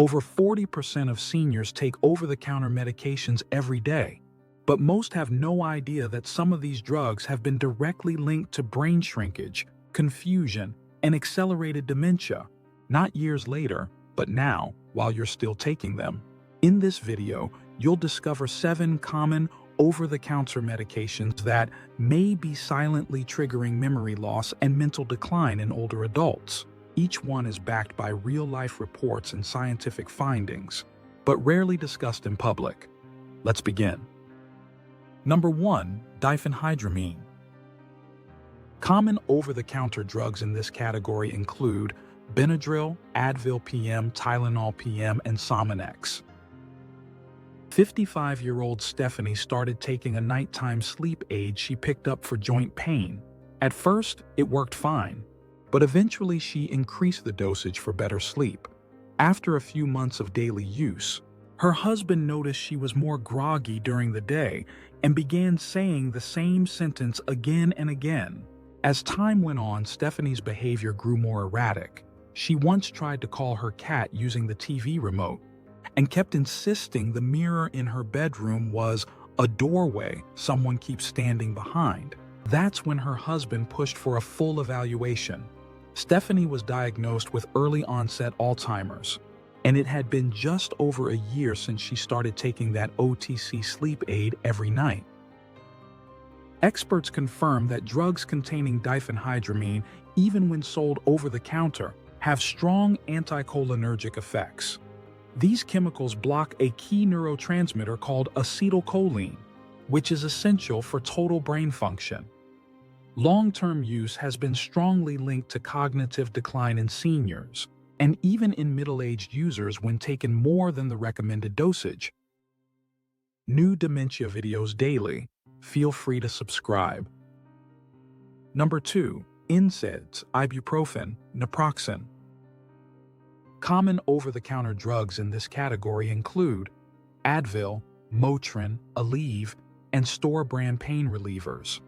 Over 40% of seniors take over-the-counter medications every day, but most have no idea that some of these drugs have been directly linked to brain shrinkage, confusion, and accelerated dementia, not years later, but now, while you're still taking them. In this video, you'll discover 7 common over-the-counter medications that may be silently triggering memory loss and mental decline in older adults. Each one is backed by real-life reports and scientific findings, but rarely discussed in public. Let's begin. Number 1. Diphenhydramine. Common over-the-counter drugs in this category include Benadryl, Advil PM, Tylenol PM, and Sominex. 55-year-old Stephanie started taking a nighttime sleep aid she picked up for joint pain. At first, it worked fine, but eventually she increased the dosage for better sleep. After a few months of daily use, her husband noticed she was more groggy during the day and began saying the same sentence again and again. As time went on, Stephanie's behavior grew more erratic. She once tried to call her cat using the TV remote and kept insisting the mirror in her bedroom was a doorway someone keeps standing behind. That's when her husband pushed for a full evaluation. Stephanie was diagnosed with early-onset Alzheimer's, and it had been just over a year since she started taking that OTC sleep aid every night. Experts confirm that drugs containing diphenhydramine, even when sold over-the-counter, have strong anticholinergic effects. These chemicals block a key neurotransmitter called acetylcholine, which is essential for total brain function. Long-term use has been strongly linked to cognitive decline in seniors, and even in middle-aged users when taken more than the recommended dosage. New dementia videos daily. Feel free to subscribe. Number 2. NSAIDs, ibuprofen, naproxen. Common over-the-counter drugs in this category include Advil, Motrin, Aleve, and store-brand pain relievers.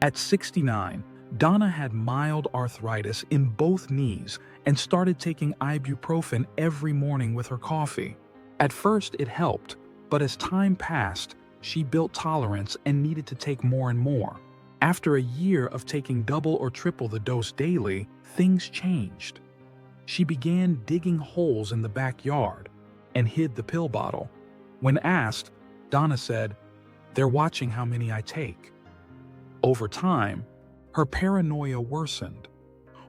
At 69, Donna had mild arthritis in both knees and started taking ibuprofen every morning with her coffee. At first, it helped, but as time passed, she built tolerance and needed to take more and more. After a year of taking double or triple the dose daily, things changed. She began digging holes in the backyard and hid the pill bottle. When asked, Donna said, "They're watching how many I take." Over time, her paranoia worsened.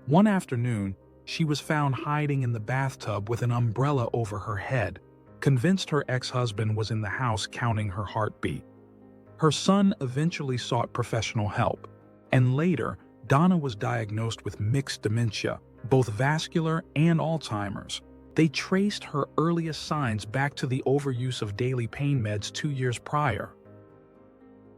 One afternoon, she was found hiding in the bathtub with an umbrella over her head, convinced her ex-husband was in the house counting her heartbeat. Her son eventually sought professional help, and later, Donna was diagnosed with mixed dementia, both vascular and Alzheimer's. They traced her earliest signs back to the overuse of daily pain meds 2 years prior.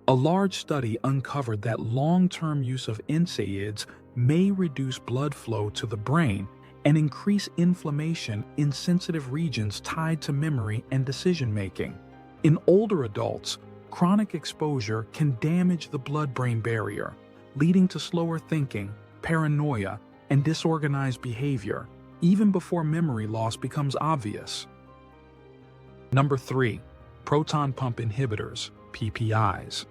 A large study uncovered that long-term use of NSAIDs may reduce blood flow to the brain and increase inflammation in sensitive regions tied to memory and decision-making. In older adults, chronic exposure can damage the blood-brain barrier, leading to slower thinking, paranoia, and disorganized behavior, even before memory loss becomes obvious. Number 3. Proton pump inhibitors, PPIs.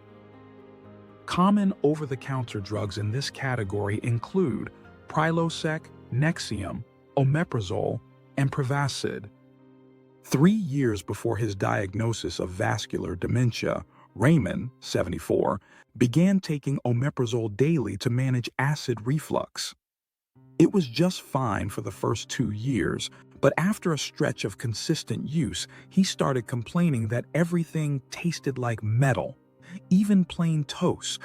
Common over-the-counter drugs in this category include Prilosec, Nexium, Omeprazole, and Prevacid. 3 years before his diagnosis of vascular dementia, Raymond, 74, began taking omeprazole daily to manage acid reflux. It was just fine for the first 2 years, but after a stretch of consistent use, he started complaining that everything tasted like metal, even plain toast.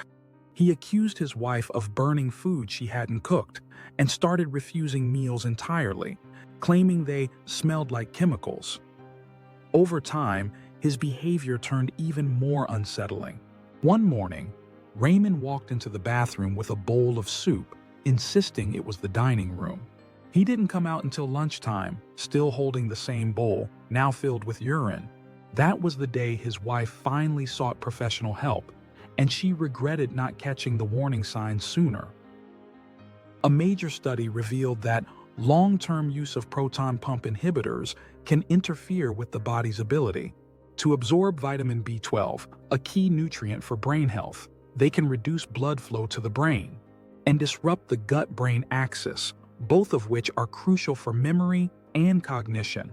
He accused his wife of burning food she hadn't cooked and started refusing meals entirely, claiming they smelled like chemicals. Over time, his behavior turned even more unsettling. One morning, Raymond walked into the bathroom with a bowl of soup, insisting it was the dining room. He didn't come out until lunchtime, still holding the same bowl, now filled with urine. That was the day his wife finally sought professional help, and she regretted not catching the warning signs sooner. A major study revealed that Long-term use of proton pump inhibitors can interfere with the body's ability to absorb vitamin B12, a key nutrient for brain health. They can reduce blood flow to the brain and disrupt the gut-brain axis, both of which are crucial for memory and cognition.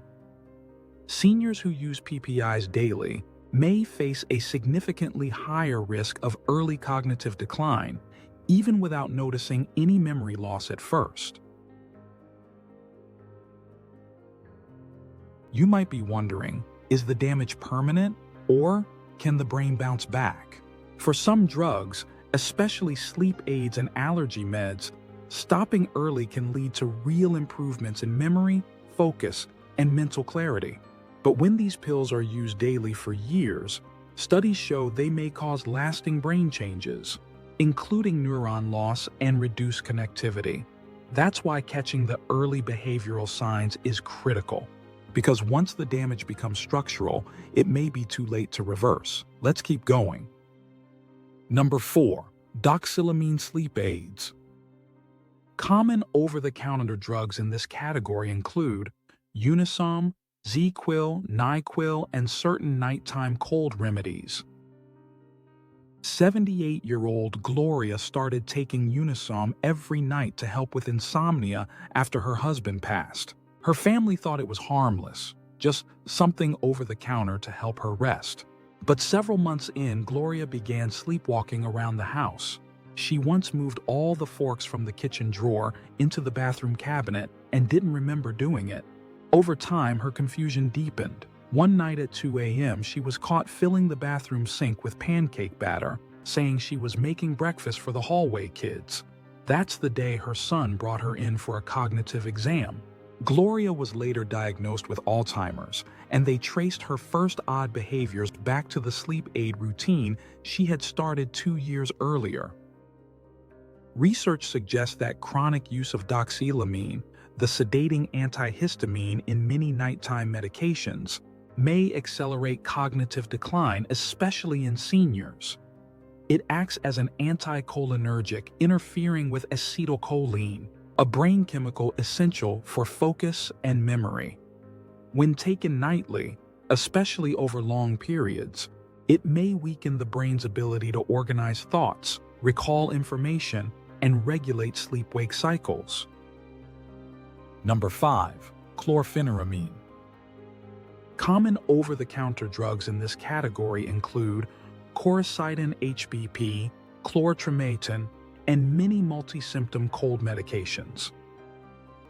Seniors who use PPIs daily may face a significantly higher risk of early cognitive decline, even without noticing any memory loss at first. You might be wondering, is the damage permanent, or can the brain bounce back? For some drugs, especially sleep aids and allergy meds, stopping early can lead to real improvements in memory, focus, and mental clarity. But when these pills are used daily for years, studies show they may cause lasting brain changes, including neuron loss and reduced connectivity. That's why catching the early behavioral signs is critical, because once the damage becomes structural, it may be too late to reverse. Let's keep going. Number 4. Doxylamine sleep aids. Common over-the-counter drugs in this category include Unisom, ZzzQuil, NyQuil, and certain nighttime cold remedies. 78-year-old Gloria started taking Unisom every night to help with insomnia after her husband passed. Her family thought it was harmless, just something over-the-counter to help her rest. But several months in, Gloria began sleepwalking around the house. She once moved all the forks from the kitchen drawer into the bathroom cabinet and didn't remember doing it. Over time, her confusion deepened. One night at 2 a.m., she was caught filling the bathroom sink with pancake batter, saying she was making breakfast for the hallway kids. That's the day her son brought her in for a cognitive exam. Gloria was later diagnosed with Alzheimer's, and they traced her first odd behaviors back to the sleep aid routine she had started 2 years earlier. Research suggests that chronic use of doxylamine, the sedating antihistamine in many nighttime medications, may accelerate cognitive decline, especially in seniors. It acts as an anticholinergic, interfering with acetylcholine, a brain chemical essential for focus and memory. When taken nightly, especially over long periods, it may weaken the brain's ability to organize thoughts, recall information, and regulate sleep-wake cycles. Number 5. Chlorpheniramine. Common over-the-counter drugs in this category include coricidin HBP, chlortramatin, and many multi-symptom cold medications.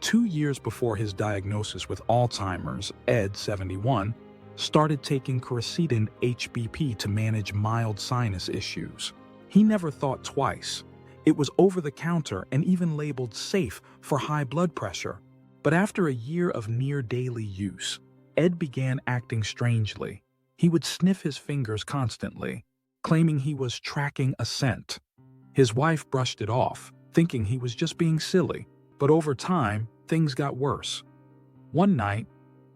2 years before his diagnosis with Alzheimer's, Ed, 71, started taking coricidin HBP to manage mild sinus issues. He never thought twice. It was over-the-counter and even labeled safe for high blood pressure. But after a year of near-daily use, Ed began acting strangely. He would sniff his fingers constantly, claiming he was tracking a scent. His wife brushed it off, thinking he was just being silly. But over time, things got worse. One night,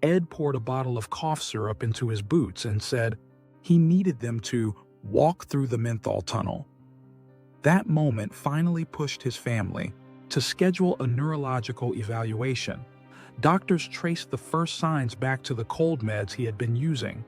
Ed poured a bottle of cough syrup into his boots and said he needed them to walk through the menthol tunnel. That moment finally pushed his family to schedule a neurological evaluation. Doctors traced the first signs back to the cold meds he had been using.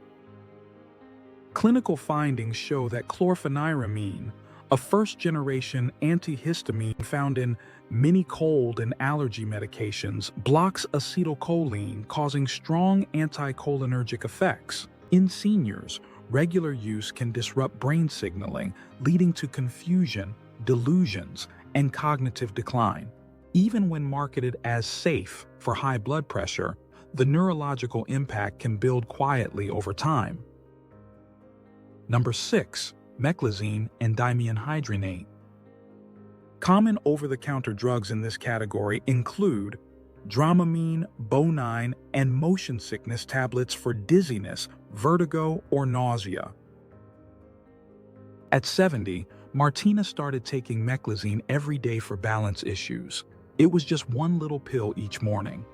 Clinical findings show that chlorpheniramine, a first-generation antihistamine found in many cold and allergy medications, blocks acetylcholine, causing strong anticholinergic effects. In seniors, regular use can disrupt brain signaling, leading to confusion, delusions, and cognitive decline. Even when marketed as safe for high blood pressure, the neurological impact can build quietly over time. Number 6. Meclizine and diphenhydramine. Common over-the-counter drugs in this category include Dramamine, Bonine, and motion sickness tablets for dizziness, vertigo, or nausea. At 70, Martina started taking meclizine every day for balance issues. It was just one little pill each morning.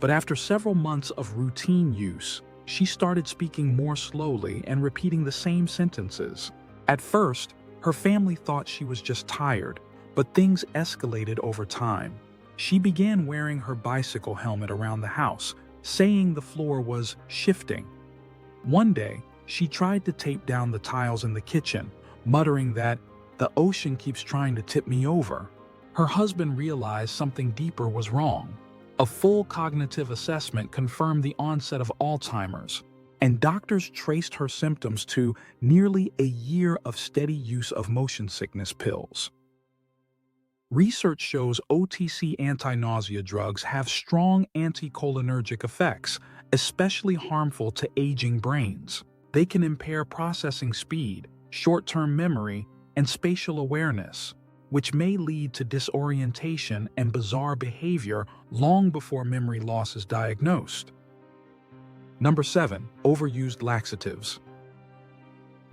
But after several months of routine use, she started speaking more slowly and repeating the same sentences. At first, her family thought she was just tired, but things escalated over time. She began wearing her bicycle helmet around the house, saying the floor was shifting. One day, she tried to tape down the tiles in the kitchen, muttering that the ocean keeps trying to tip me over. Her husband realized something deeper was wrong. A full cognitive assessment confirmed the onset of Alzheimer's, and doctors traced her symptoms to nearly a year of steady use of motion sickness pills. Research shows OTC anti-nausea drugs have strong anticholinergic effects, especially harmful to aging brains. They can impair processing speed, short-term memory, and spatial awareness, which may lead to disorientation and bizarre behavior long before memory loss is diagnosed. Number 7. Overused laxatives.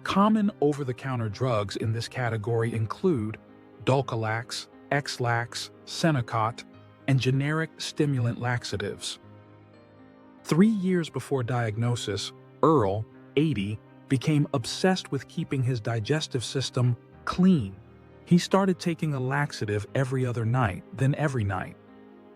Common over-the-counter drugs in this category include Dulcolax, X-Lax, Senokot, and generic stimulant laxatives. 3 years before diagnosis, Earl, 80, became obsessed with keeping his digestive system clean. He started taking a laxative every other night, then every night.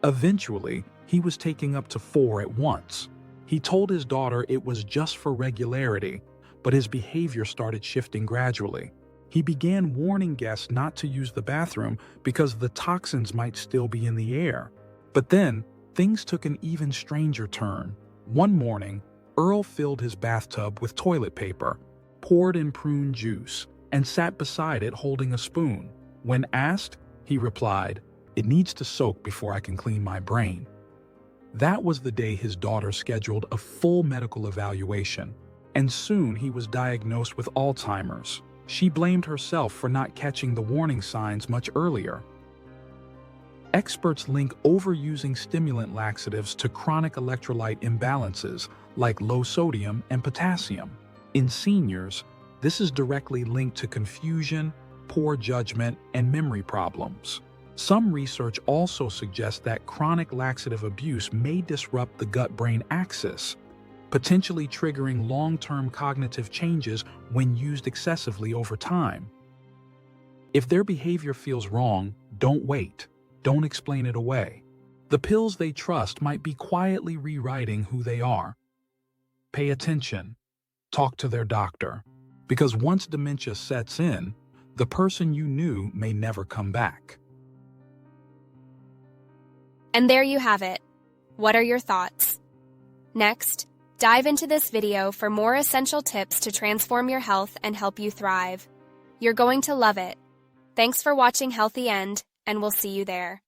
Eventually, he was taking up to 4 at once. He told his daughter it was just for regularity, but his behavior started shifting gradually. He began warning guests not to use the bathroom because the toxins might still be in the air. But then, things took an even stranger turn. One morning, Earl filled his bathtub with toilet paper, poured in prune juice, and sat beside it holding a spoon. When asked, he replied, "It needs to soak before I can clean my brain." That was the day his daughter scheduled a full medical evaluation, and soon he was diagnosed with Alzheimer's. She blamed herself for not catching the warning signs much earlier. Experts link overusing stimulant laxatives to chronic electrolyte imbalances like low sodium and potassium. In seniors, this is directly linked to confusion, poor judgment, and memory problems. Some research also suggests that chronic laxative abuse may disrupt the gut-brain axis, potentially triggering long-term cognitive changes when used excessively over time. If their behavior feels wrong, don't wait. Don't explain it away. The pills they trust might be quietly rewriting who they are. Pay attention. Talk to their doctor. Because once dementia sets in, the person you knew may never come back. And there you have it. What are your thoughts? Next, dive into this video for more essential tips to transform your health and help you thrive. You're going to love it. Thanks for watching Healthy End, and we'll see you there.